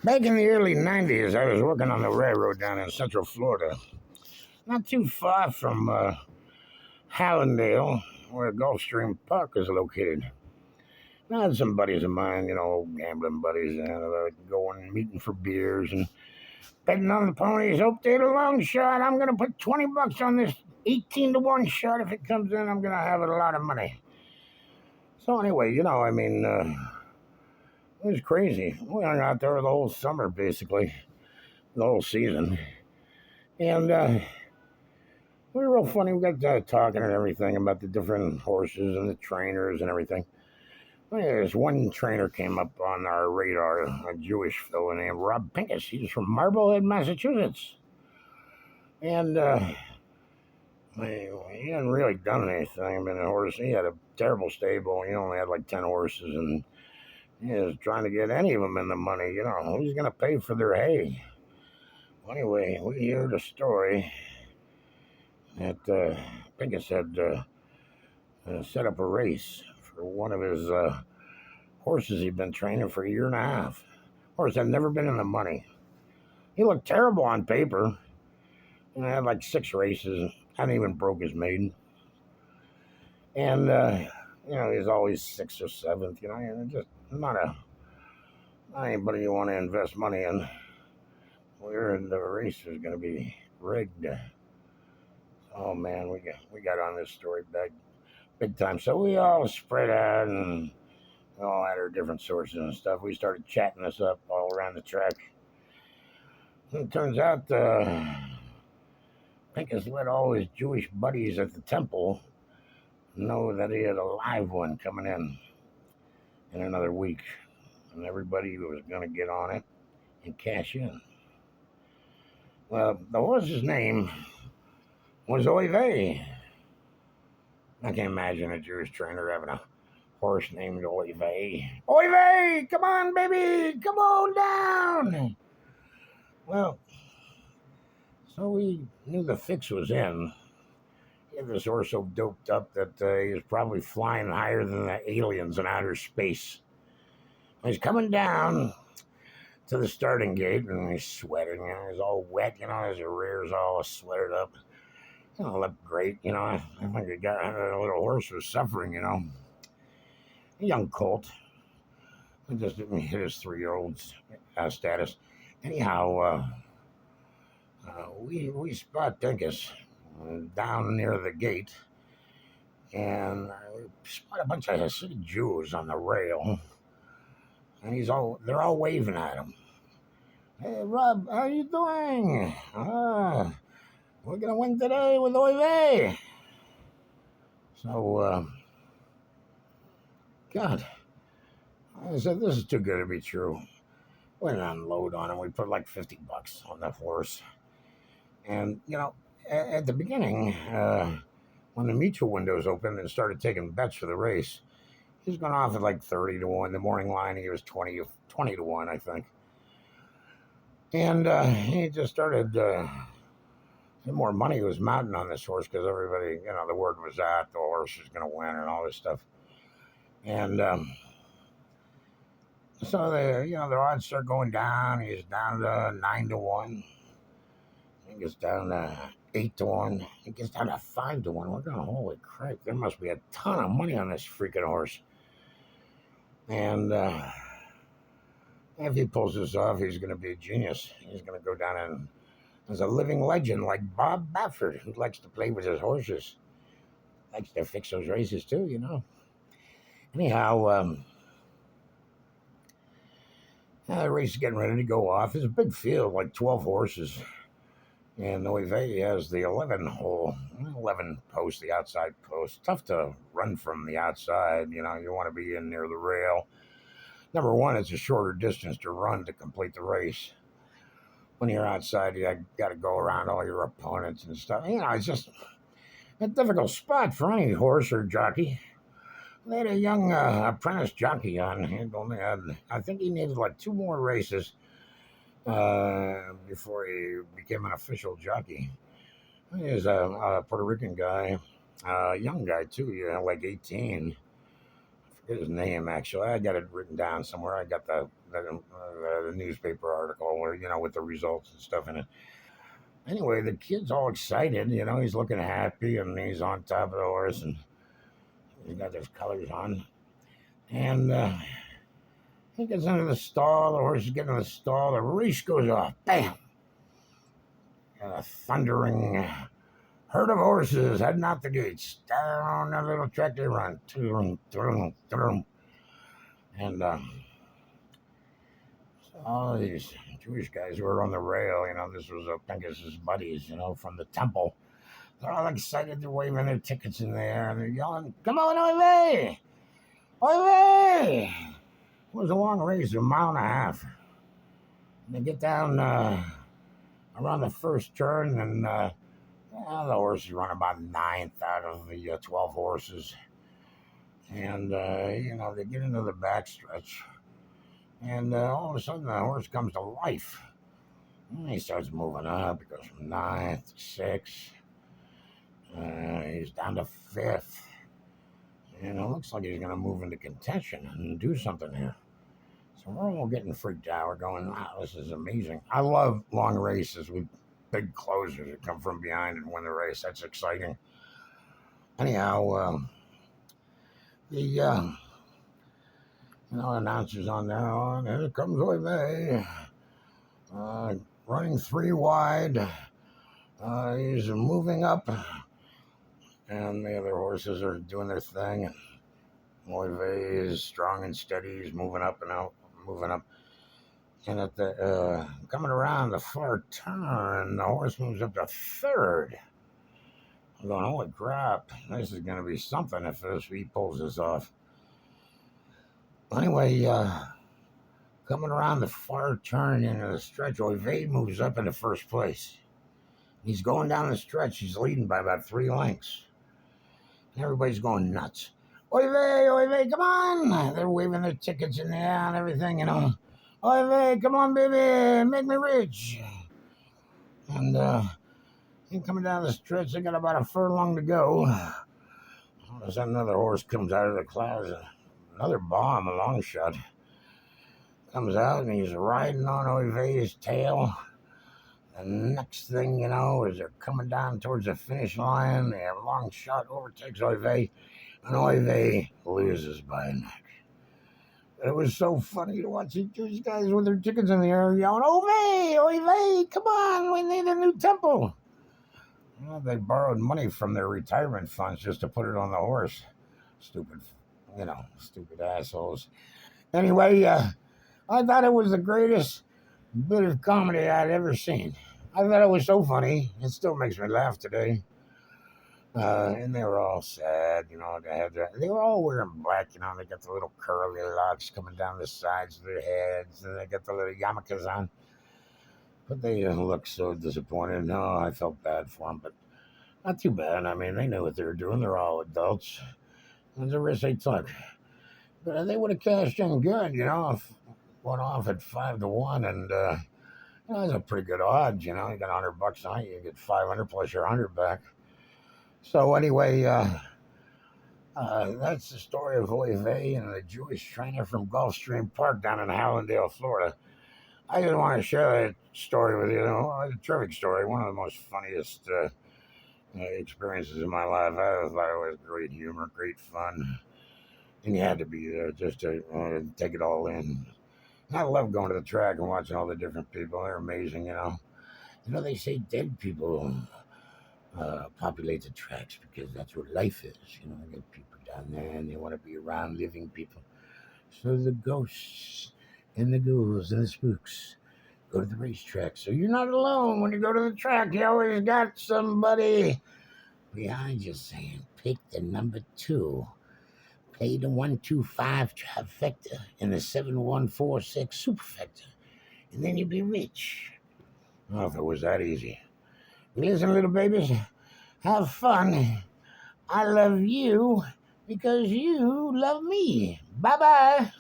Back in the early 90s, I was working on the railroad down in Central Florida, not too far from Hallandale, where Gulfstream Park is located. I had some buddies of mine, gambling buddies, and going meeting for beers and betting on the ponies. Hope they had a long shot. I'm going to put $20 on this 18-1 shot. If it comes in, I'm going to have a lot of money. So, anyway, it was crazy. We hung out there the whole summer, basically, the whole season. And we were real funny. We got talking and everything about the different horses and the trainers and everything. Well, there's one trainer came up on our radar, a Jewish fellow named Rob Pincus. He's from Marblehead, Massachusetts. And he hadn't really done anything. I mean, he had a terrible stable. He only had like 10 horses, and he was trying to get any of them in the money. Who's going to pay for their hay? Well, anyway, we heard a story that Pincus had set up a race for one of his horses he'd been training for a year and a half. Horse had never been in the money. He looked terrible on paper. Had like 6 races. Hadn't even broke his maiden. And, he's always 6th or 7th, and just not anybody you want to invest money in. We heard the race was going to be rigged. Oh, man, we got on this story big time. So we all spread out and we all had our different sources and stuff. We started chatting this up all around the track. And it turns out Pincus let all his Jewish buddies at the temple know that he had a live one coming in another week. And everybody was going to get on it and cash in. Well, the horse's name was Oy Vey. I can't imagine a Jewish trainer having a horse named Oy Vey. Oy Vey! Come on, baby! Come on down! Well, so we knew the fix was in. He had this horse so doped up that he was probably flying higher than the aliens in outer space. He's coming down to the starting gate, and he's sweating. He's all wet, his rear's all sweated up. Looked great, I think the guy, the little horse was suffering, A young colt. He just didn't hit his 3-year-old's status. Anyhow, we spot Pincus down near the gate, and we spot a bunch of Hasidic Jews on the rail, and they're all waving at him. Hey, Rob, how you doing? We're going to win today with Oy Vey. So, God, I said, this is too good to be true. We didn't unload on him. We put like $50 on that horse. And, at the beginning, when the mutual windows opened and started taking bets for the race, he was going off at like 30-1. The morning line, he was 20-1, I think. And he just started... more money was mounting on this horse because everybody, the word was out, the horse was going to win and all this stuff. And so the odds start going down. He's down to 9-1. He gets down to 8-1. He gets down to 5-1. We're going, holy crap! There must be a ton of money on this freaking horse. And if he pulls this off, he's going to be a genius. He's going to go down and as a living legend like Bob Baffert, who likes to play with his horses. Likes to fix those races too, Anyhow, the race is getting ready to go off. It's a big field, like 12 horses. And Oy Vey has the 11 post, the outside post. Tough to run from the outside. You want to be in near the rail. Number one, it's a shorter distance to run to complete the race. When you're outside, you got to go around all your opponents and stuff. It's just a difficult spot for any horse or jockey. They had a young apprentice jockey on. I think he needed like 2 more races before he became an official jockey. He's a Puerto Rican guy, a young guy too, like 18. I forget his name, actually. I got it written down somewhere. I got the the newspaper article where, with the results and stuff in it. Anyway, the kid's all excited. He's looking happy, and he's on top of the horse, and he's got his colors on. And he gets into the stall. The horse is getting in the stall. The race goes off. Bam! And a thundering herd of horses heading out the gates. Down a little track they run. And all these Jewish guys who were on the rail, this was Pegasus buddies, from the temple. They're all excited. They're waving their tickets in the air, and they're yelling, "Come on, Oy Oy!" It was a long race, a mile and a half. And they get down around the first turn, and the horses run about ninth out of the 12 horses. And, they get into the backstretch. And all of a sudden, the horse comes to life. And he starts moving up. He goes from ninth to sixth. He's down to fifth. And it looks like he's going to move into contention and do something here. So we're all getting freaked out. We're going, wow, this is amazing. I love long races with big closers that come from behind and win the race. That's exciting. Anyhow, the announcers on there, and here comes Oy Vey, running 3 wide. He's moving up, and the other horses are doing their thing. And Oy Vey is strong and steady. He's moving up and out, moving up. And at the coming around the far turn, the horse moves up to third. I'm going, holy crap, this is going to be something if he pulls this off. Anyway, coming around the far turn into the stretch, Oy Vey moves up into first place. He's going down the stretch. He's leading by about 3 lengths. And everybody's going nuts. Oy Vey, come on! They're waving their tickets in the air and everything, Oy Vey, come on, baby, make me rich. And coming down the stretch, they got about a furlong to go. All of a sudden, another horse comes out of the clouds. Another bomb, a long shot, comes out, and he's riding on Oy Vey's tail. The next thing you know, as they're coming down towards the finish line, the long shot overtakes Oy Vey, and Oy Vey loses by a neck. It was so funny to watch these guys with their tickets in the air yelling, Oy Vey, come on, we need a new temple. They borrowed money from their retirement funds just to put it on the horse. Stupid assholes. Anyway, I thought it was the greatest bit of comedy I'd ever seen. I thought it was so funny. It still makes me laugh today. And they were all sad, they were all wearing black, they got the little curly locks coming down the sides of their heads, and they got the little yarmulkes on. But they looked so disappointed. No, I felt bad for them, but not too bad. I mean, they knew what they were doing. They're all adults. There's a risk they took. But they would have cashed in good, if went off at 5-1, and that's a pretty good odds, you got $100 on it, you get 500 plus your 100 back. So anyway, that's the story of Oy Vey and the Jewish trainer from Gulfstream Park down in Hallandale, Florida. I just want to share that story with you. It's a terrific story, one of the most funniest experiences in my life. I thought it was great humor, great fun, and you had to be there just to take it all in. And I love going to the track and watching all the different people. They're amazing, They say dead people populate the tracks because that's what life is. They get people down there and they want to be around living people. So the ghosts and the ghouls and the spooks go to the racetrack. So you're not alone when you go to the track. You always got somebody behind you saying, pick the number 2. Play the 1-2-5 trifecta and the 7-1-4-6 superfecta. And then you'll be rich. Oh, if it was that easy. Listen, little babies, have fun. I love you because you love me. Bye-bye.